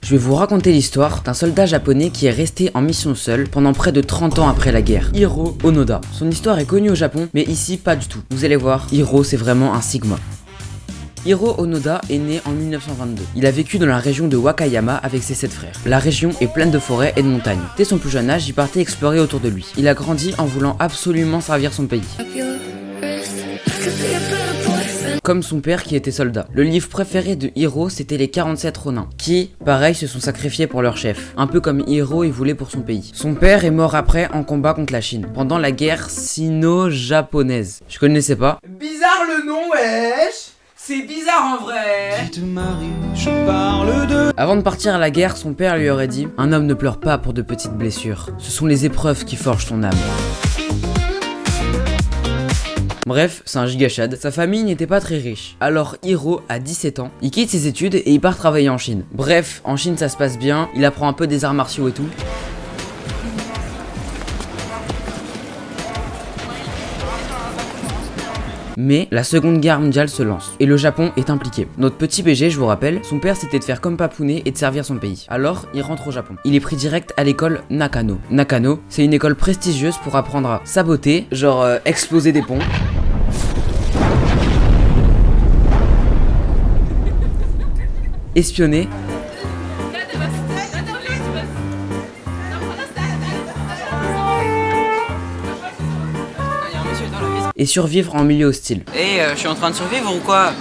Je vais vous raconter l'histoire d'un soldat japonais qui est resté en mission seul pendant près de 30 ans après la guerre. Hiro Onoda. Son histoire est connue au Japon, mais ici pas du tout. Vous allez voir, Hiro c'est vraiment un sigma. Hiro Onoda est né en 1922. Il a vécu dans la région de Wakayama avec ses 7 frères. La région est pleine de forêts et de montagnes. Dès son plus jeune âge, il partait explorer autour de lui. Il a grandi en voulant absolument servir son pays. Comme son père qui était soldat. Le livre préféré de Hiro, c'était les 47 Ronins, qui, pareil, se sont sacrifiés pour leur chef. Un peu comme Hiro il voulait pour son pays. Son père est mort après en combat contre la Chine, pendant la guerre sino-japonaise. Je connaissais pas. Bizarre le nom, wesh. C'est bizarre en vrai. Petite Marie, je parle de... Avant de partir à la guerre, son père lui aurait dit « Un homme ne pleure pas pour de petites blessures. Ce sont les épreuves qui forgent ton âme. » Bref, c'est un gigachad. Sa famille n'était pas très riche. Alors Hiro a 17 ans, il quitte ses études et il part travailler en Chine. Bref, en Chine ça se passe bien, il apprend un peu des arts martiaux et tout. Mais la seconde guerre mondiale se lance et le Japon est impliqué. Notre petit BG, je vous rappelle, son père c'était de faire comme Papounet et de servir son pays. Alors il rentre au Japon. Il est pris direct à l'école Nakano. Nakano, c'est une école prestigieuse pour apprendre à saboter, genre exploser des ponts. Espionner. Et survivre en milieu hostile. Je suis en train de survivre ou quoi?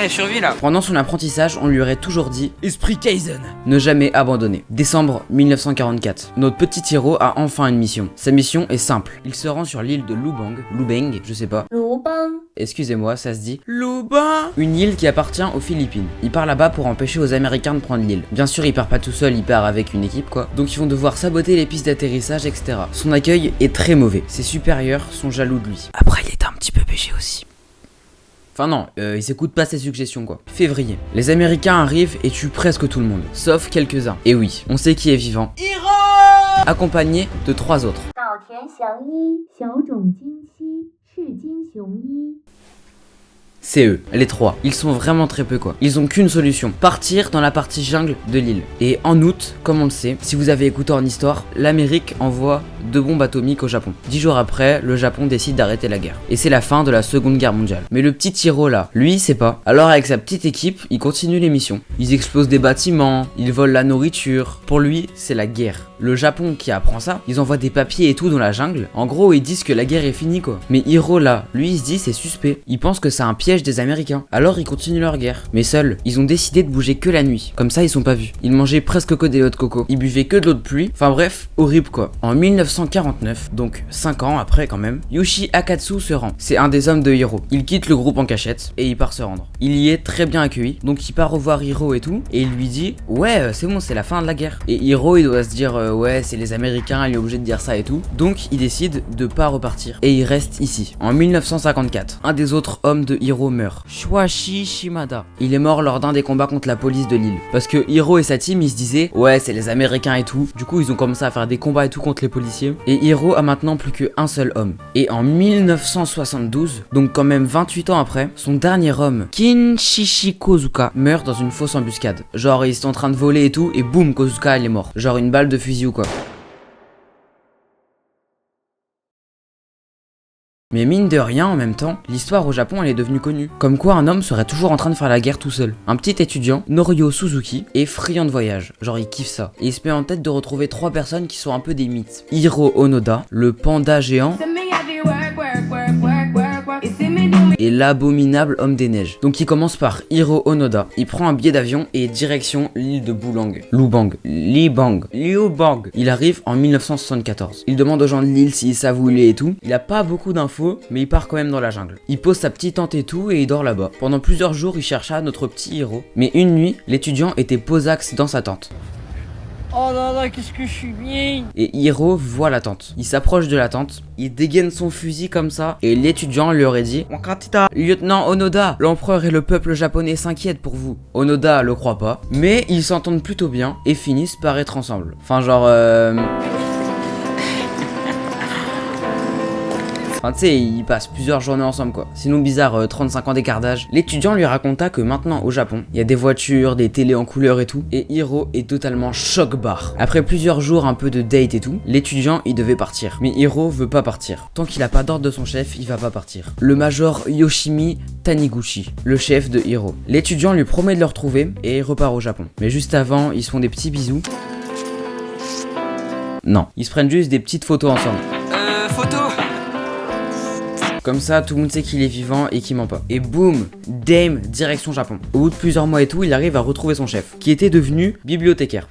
Survie là. Pendant son apprentissage, on lui aurait toujours dit Esprit Kaizen, ne jamais abandonner. Décembre 1944. Notre petit Hiro a enfin une mission. Sa mission est simple. Il se rend sur l'île de Lubang, je sais pas. Excusez-moi, ça se dit Lubang. Une île qui appartient aux Philippines. Il part là-bas pour empêcher aux Américains de prendre l'île. Bien sûr, il part pas tout seul, il part avec une équipe quoi. Donc ils vont devoir saboter les pistes d'atterrissage, etc. Son accueil est très mauvais. Ses supérieurs sont jaloux de lui. Après, il est un petit peu péché aussi. Enfin non, il s'écoute pas ses suggestions quoi. Février. Les Américains arrivent et tuent presque tout le monde, sauf quelques-uns. Et oui, on sait qui est vivant. Hiro. Accompagné de 3 autres. C'est eux, les 3. Ils sont vraiment très peu quoi. Ils ont qu'une solution, partir dans la partie jungle de l'île. Et en août, comme on le sait, si vous avez écouté en histoire, l'Amérique envoie 2 bombes atomiques au Japon. 10 jours après, le Japon décide d'arrêter la guerre. Et c'est la fin de la seconde guerre mondiale. Mais le petit Hiro là, lui il sait pas. Alors avec sa petite équipe, il continue les missions. Ils explosent des bâtiments, ils volent la nourriture. Pour lui, c'est la guerre. Le Japon qui apprend ça, ils envoient des papiers et tout dans la jungle. En gros, ils disent que la guerre est finie quoi. Mais Hiro là, lui il se dit c'est suspect. Il pense que c'est un piège des Américains. Alors ils continuent leur guerre. Mais seuls, ils ont décidé de bouger que la nuit. Comme ça ils sont pas vus. Ils mangeaient presque que des noix de coco. Ils buvaient que de l'eau de pluie. Enfin bref, horrible quoi. En 1949, donc 5 ans après quand même, Yoshi Akatsu se rend. C'est un des hommes de Hiro. Il quitte le groupe en cachette et il part se rendre. Il y est très bien accueilli. Donc il part revoir Hiro et tout. Et il lui dit ouais c'est bon c'est la fin de la guerre. Et Hiro il doit se dire ouais c'est les Américains, il est obligé de dire ça et tout. Donc il décide de pas repartir. Et il reste ici. En 1954, un des autres hommes de Hiro meurt. Shuashi Shimada. Il est mort lors d'un des combats contre la police de l'île. Parce que Hiro et sa team ils se disaient ouais c'est les Américains et tout. Du coup ils ont commencé à faire des combats et tout contre les policiers. Et Hiro a maintenant plus qu'un seul homme. Et en 1972, donc quand même 28 ans après, son dernier homme, Kinshichi Kozuka, meurt dans une fausse embuscade. Genre ils sont en train de voler et tout et boum Kozuka il est mort. Genre une balle de fusil ou quoi. Mais mine de rien, en même temps, l'histoire au Japon elle est devenue connue. Comme quoi un homme serait toujours en train de faire la guerre tout seul. Un petit étudiant, Norio Suzuki, est friand de voyage. Genre il kiffe ça. Et il se met en tête de retrouver 3 personnes qui sont un peu des mythes. Hiro Onoda, le panda géant, et l'abominable homme des neiges. Donc il commence par Hiro Onoda. Il prend un billet d'avion et direction l'île de Lubang. Il arrive en 1974. Il demande aux gens de l'île s'ils savent où il est et tout. Il a pas beaucoup d'infos, mais il part quand même dans la jungle. Il pose sa petite tente et tout et il dort là-bas. Pendant plusieurs jours, il chercha notre petit Hiro. Mais une nuit, l'étudiant était posax dans sa tente. Oh là là, qu'est-ce que je suis bien. Et Hiro voit la tente. Il s'approche de la tente, il dégaine son fusil comme ça, et l'étudiant lui aurait dit Lieutenant Onoda, l'empereur et le peuple japonais s'inquiètent pour vous. Onoda le croit pas, mais ils s'entendent plutôt bien et finissent par être ensemble. Enfin genre Enfin tu sais, ils passent plusieurs journées ensemble quoi. Sinon Bizarre, 35 ans d'écart d'âge. L'étudiant lui raconta que maintenant au Japon, il y a des voitures, des télés en couleur et tout. Et Hiro est totalement choc-barre. Après plusieurs jours un peu de date et tout, l'étudiant il devait partir. Mais Hiro veut pas partir. Tant qu'il a pas d'ordre de son chef, il va pas partir. Le major Yoshimi Taniguchi, le chef de Hiro. L'étudiant lui promet de le retrouver et il repart au Japon. Mais juste avant, ils se font des petits bisous. Non, ils se prennent juste des petites photos ensemble. Photo. Comme ça, tout le monde sait qu'il est vivant et qu'il ment pas. Et boum, Dame, direction Japon. Au bout de plusieurs mois et tout, il arrive à retrouver son chef, qui était devenu bibliothécaire.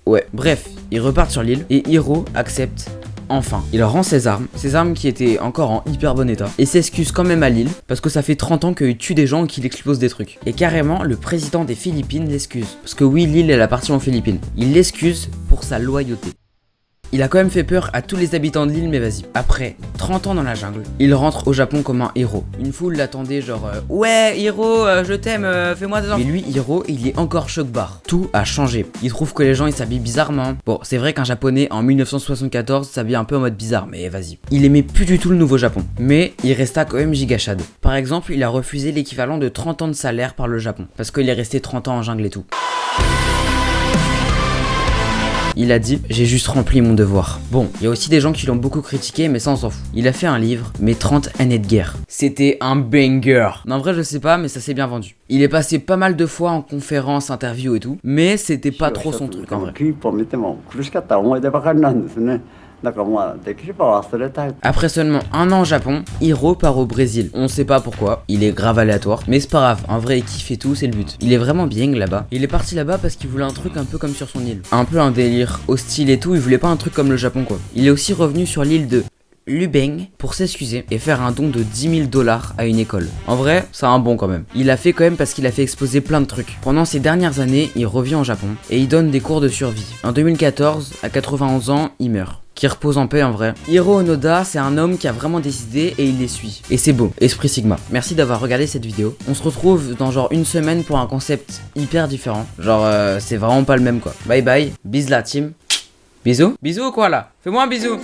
Ouais, bref, ils repartent sur l'île et Hiro accepte. Enfin, il rend ses armes qui étaient encore en hyper bon état, et s'excuse quand même à l'île, parce que ça fait 30 ans qu'il tue des gens et qu'il explose des trucs. Et carrément, le président des Philippines l'excuse. Parce que oui, l'île est la partie en Philippines. Il l'excuse pour sa loyauté. Il a quand même fait peur à tous les habitants de l'île, mais vas-y. Après 30 ans dans la jungle, il rentre au Japon comme un héros. Une foule l'attendait genre ouais Hiro, je t'aime, fais-moi des enfants. Mais lui, Hiro, il est encore choc-barre. Tout a changé. Il trouve que les gens ils s'habillent bizarrement. Bon, c'est vrai qu'un japonais en 1974 s'habille un peu en mode bizarre, mais vas-y. Il aimait plus du tout le nouveau Japon. Mais il resta quand même gigachade. Par exemple, il a refusé l'équivalent de 30 ans de salaire par le Japon. Parce qu'il est resté 30 ans en jungle et tout. Il a dit, j'ai juste rempli mon devoir. Bon, il y a aussi des gens qui l'ont beaucoup critiqué, mais ça on s'en fout. Il a fait un livre, Mes 30 années de guerre. C'était un banger. Non, en vrai, je sais pas, mais ça s'est bien vendu. Il est passé pas mal de fois en conférences, interviews et tout, mais c'était pas trop son truc en vrai. Après seulement un an au Japon, Hiro part au Brésil. On sait pas pourquoi, il est grave aléatoire, mais c'est pas grave, en vrai il kiffe et tout, c'est le but. Il est vraiment bien là-bas. Il est parti là-bas parce qu'il voulait un truc un peu comme sur son île. Un peu un délire hostile et tout, il voulait pas un truc comme le Japon quoi. Il est aussi revenu sur l'île de Lubeng pour s'excuser et faire un don de 10 000 $ à une école. En vrai, c'est un bon quand même. Il l'a fait quand même parce qu'il a fait exploser plein de trucs. Pendant ces dernières années, il revient au Japon et il donne des cours de survie. En 2014, à 91 ans, il meurt. Qui repose en paix en vrai. Hiro Onoda, c'est un homme qui a vraiment décidé et il les suit. Et c'est beau, Esprit Sigma. Merci d'avoir regardé cette vidéo. On se retrouve dans genre une semaine pour un concept hyper différent. Genre, c'est vraiment pas le même quoi. Bye bye, bis la team. Bisous. Bisous ou quoi là? Fais-moi un bisou.